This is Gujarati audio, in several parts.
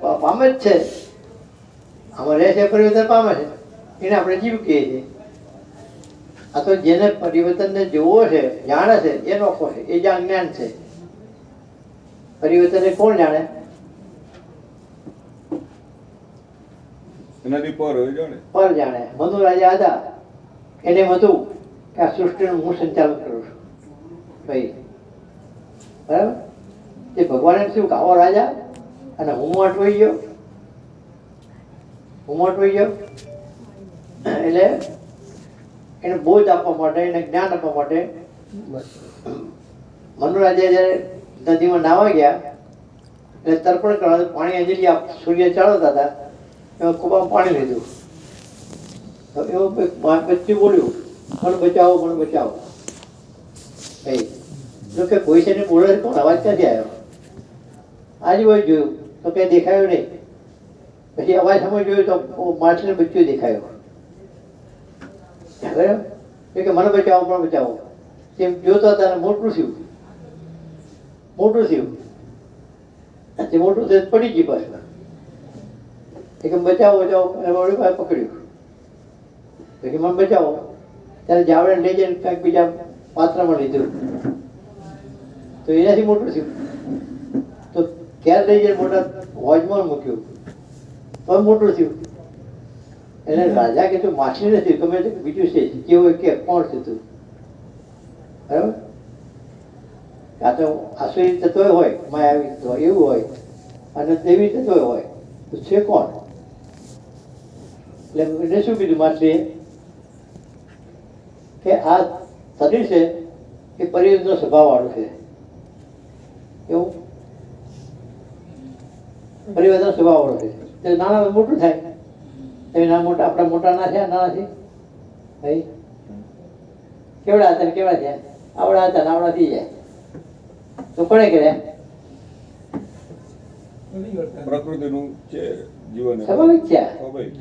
પામે જ છે, આમાં રહે છે પરિવર્તન પામે છે, એને આપણે જીવ કહીએ છીએ. આ તો જેને પરિવર્તનને જોવો છે, જાણે છે, એ નોખો છે, એ જ્યાં જ્ઞાન છે. પરિવર્તનને કોણ જાણે? એનાથી પર હોય જાણે. પર જાણે. મનુ રાજા હતા, એને એમ હતું કે આ સૃષ્ટિનું હું સંચાલન કરું છું ભાઈ, બરાબર? તે ભગવાને શું કે આવો રાજા અને હું અટવાઈ ગયો, હું અટવાઈ ગયો. એટલે એને બોધ આપવા માટે, એને જ્ઞાન આપવા માટે મનુ રાજા જ્યારે નદીમાં નાવા ગયા એટલે તર્પણ કરવા પાણી અંજલિ સૂર્ય ચાળવતા હતા, એમાં ખૂબ પાણી લીધું. તો એવું બચ્ચું બોલ્યું, મને બચાવો, મને બચાવો. ભાઈ જો કે કોઈ છે ને બોલે, કોણ અવાજ ક્યાંથી આવ્યો? આજુબાજુ જોયું તો કંઈ દેખાયું નહીં. પછી અવાજ સામે જોયું તો માછલીનું બચ્ચું દેખાયું. બરાબર? કે મને બચાવો, મને બચાવો. તેમ જોતા હતા મોટું થયું, મોટું થયું. તે મોટું થયું પડી ગયું પાછું. કે બચાવો, બચાવો. વળી પાસે પકડ્યું. કે મને બચાવો. ત્યારે જાવડે લઈ જઈને કાંઈક બીજા પાત્રમાં લીધું તો એનાથી મોટું થયું. તો ક્યારે લઈ જઈને મોટા હોજમાં મૂક્યું તો મોટું થયું. એને રાજા કે તું માછલી નથી, ગમે તે બીજું છે, કેવું કે કોણ છે તું? બરાબર? આ તો આસુરી તત્વ હોય, માયાવી તત્વ એવું હોય, અને દેવી તત્વ હોય, તો છે કોણ? એટલે એને શું કીધું માછલીએ કે આ શરીર છે એ પરિવર્તનનો સ્વભાવવાળું છે. એવું પરિવર્તન સ્વભાવવાળું છે. તે નાના મોટું થાય, એ ના મોટા આપણા મોટા ના થયા, નાના છે ભાઈ. કેવડા હતા ને કેવડા થયા? આવડા હતા ને આવડા થઈ જાય. તો કોણે કર્યા? પ્રકૃતિનું છે જીવન, સ્વાભાવિક છે. સ્વાભાવિક.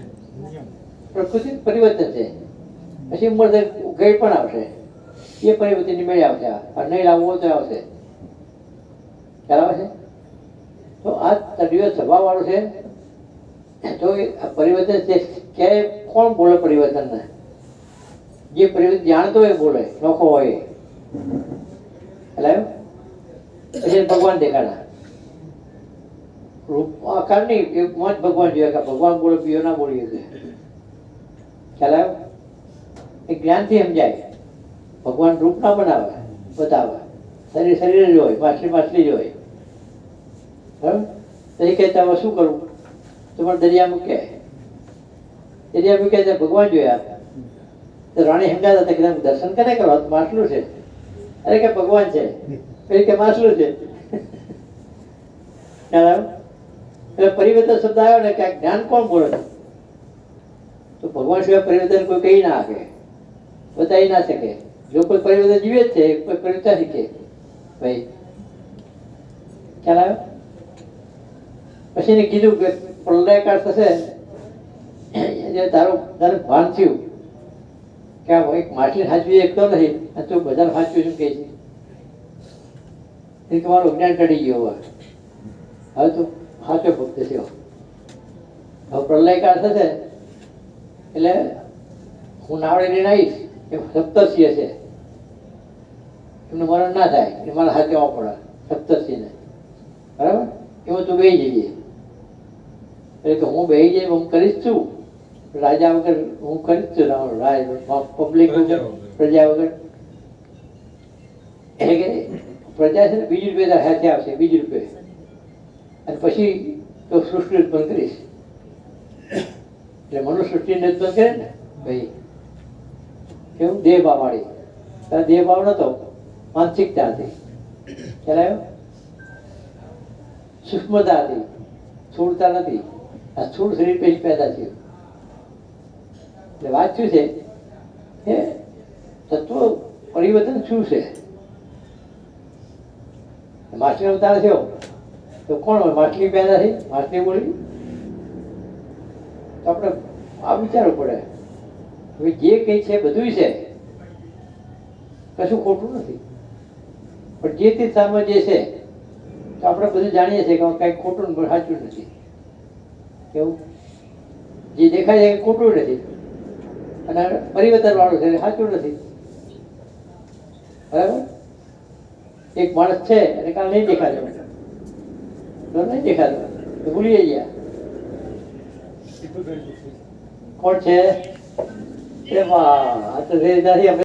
પ્રકૃતિ પરિવર્તન છે. પછી ઉંમર ગઈ પણ આવશે, એ પરિવર્તનની મેળે આવશે. અને નહીં લાવવું તો આવશે. ખ્યાલ આવે છે? તો આ તબિયત સ્વભાવવાળું છે. તો પરિવર્તન છે. ક્યાંય કોણ બોલે પરિવર્તનને? જે પરિવર્તન જાણતો હોય બોલે, નોખો હોય. એટલે પછી ભગવાન દેખાડા રૂપ આકાર નહીં, એકમાં જ ભગવાન જોયા કે ભગવાન બોલે, બીજો ના બોલી શકે. ખ્યાલ આવ્યો? એ જ્ઞાનથી સમજાય. ભગવાન રૂપ ના બનાવે, બતાવે. શરીર શરીર જ હોય, માછલી માછલી જ હોય. બરાબર? તો એ કહેતા હવે શું કરવું? તમારે દરિયા મૂકે, દરિયા મૂકે ત્યાં ભગવાન જોયા. તો રાણી સમજાતા હતા કે તમે દર્શન કરે કરો, માછલું છે. અરે કે ભગવાન છે, પછી કે માછલું છે. ખ્યાલ આવ્યો? એટલે પરિવર્તન શબ્દ આવ્યો ને કે આ જ્ઞાન કોણ બોલે છે? તો ભગવાન સિવાય પરિવર્તન કોઈ કહી ના શકે, બતાવી ના શકે. જો કોઈ પરિવર્તન જીવે જ છે, કોઈ પરિવર્તન શીખે ભાઈ. ખ્યાલ આવ્યો? પછી એને કીધું કે પ્રલયકાળ થશે, તારું ભાન થયું કે આ એક માછલી સાચવી એકતો નથી, અને તું બધાને સાચવી શું કહે છે? એ તમારું જ્ઞાન ટળી ગયો. હવે તું સાચો ભક્ત છે. હવે પ્રલયકાળ થશે એટલે હું નાવડે લઈને આવીશ. એ સપ્તર્ષિ હશે, એમને મરણ ના થાય, એ મારા હાથ જવા પડે સપ્તર્ષિને. બરાબર? એમાં તું બેસી જઈએ. એટલે કે હું બેસી જઈએ, હું કરીશ છું રાજા વગર, હું કરીશ છું પબ્લિક વગર, પ્રજા વગર. એટલે કે પ્રજા છે ને બીજું રૂપે હાથે આવશે, બીજું રૂપે. અને પછી તો સૃષ્ટિ ઉત્પન્ન કરીશ. એટલે મનુષ્ય સૃષ્ટિને ઉત્પન્ન કરે ને ભાઈ. કેવું? દેહ ભાવવાળી. તારા દેહ ભાવ નતો, માનસિકતા હતી. ખ્યાલ આવ્યો? સૂક્ષ્મતા હતી, સ્થૂળતા નથી. આ સ્થૂળ શરીર પછી પેદા થયું. એટલે વાત શું છે કે તત્વ પરિવર્તન શું છે? માછલી અવતાર થયો તો કોણ હોય? માછલી પેદા થઈ, માછલી બોલી. તો આપણે આ વિચારવું પડે. હવે જે કંઈ છે બધું છે, કશું ખોટું નથી. પણ જે તે સામે જે છે તો આપણે બધું જાણીએ છીએ કે કંઈક ખોટું સાચું નથી. કેવું જે દેખાય છે એ ખોટું નથી અને પરિવર્તન વાળું છે એ સાચું નથી. બરાબર? એક માણસ છે અને કાલ નહીં દેખાતો, તો નહીં દેખાતો, તો ભૂલી ગયા. કોણ છે? એ વાહ, આ તો નથી આપણે